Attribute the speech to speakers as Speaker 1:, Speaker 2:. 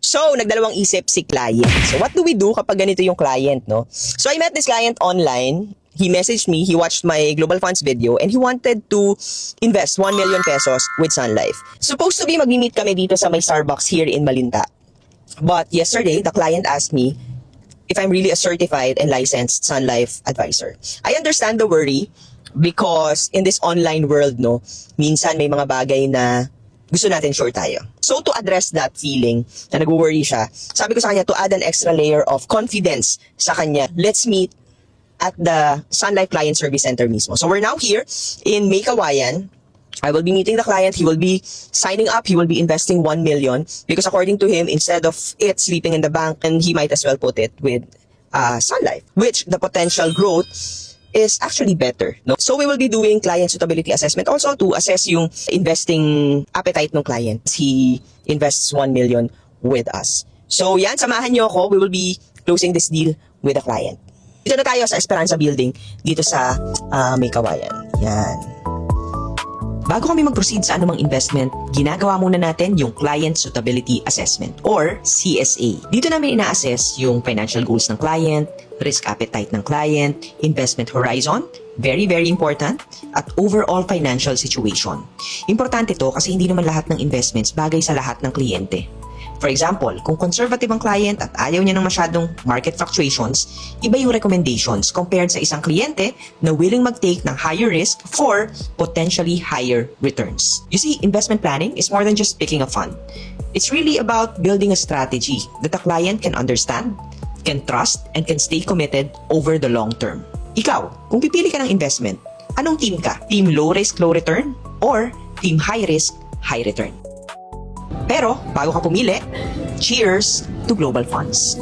Speaker 1: So, nagdalawang isip si client. So, what do we do kapag ganito yung client, no? So, I met this client online. He messaged me, he watched my Global Funds video, and he wanted to invest 1 million pesos with Sun Life. Supposed to be magmi-meet kami dito sa may Starbucks here in Malinta. But yesterday, the client asked me if I'm really a certified and licensed Sun Life advisor. I understand the worry because in this online world, no, minsan may mga bagay na gusto natin sure tayo. So to address that feeling na nag-worry siya, sabi ko sa kanya to add an extra layer of confidence sa kanya, let's meet at the Sun Life Client Service Center mismo. So we're now here in May Kawayan. I will be meeting the client. He will be signing up. He will be investing 1 million because according to him, instead of it sleeping in the bank, and he might as well put it with Sun Life, which the potential growth is actually better. No? So we will be doing client suitability assessment also to assess yung investing appetite ng client. He invests 1 million with us. So yan, samahan nyo ako. We will be closing this deal with the client. Dito na tayo sa Esperanza Building dito sa May Kawayan. Yan. Bago kami mag-proceed sa anumang investment, ginagawa muna natin yung Client Suitability Assessment or CSA. Dito namin ina-assess yung financial goals ng client, risk appetite ng client, investment horizon, very important, at overall financial situation. Importante to kasi hindi naman lahat ng investments bagay sa lahat ng kliyente. For example, kung conservative ang client at ayaw niya ng masyadong market fluctuations, iba yung recommendations compared sa isang kliyente na willing mag-take ng higher risk for potentially higher returns. You see, investment planning is more than just picking a fund. It's really about building a strategy that the client can understand, can trust, and can stay committed over the long term. Ikaw, kung pipili ka ng investment, anong team ka? Team low risk, low return? Or team high risk, high return? Pero, bago ka pumili, cheers to Global Funds!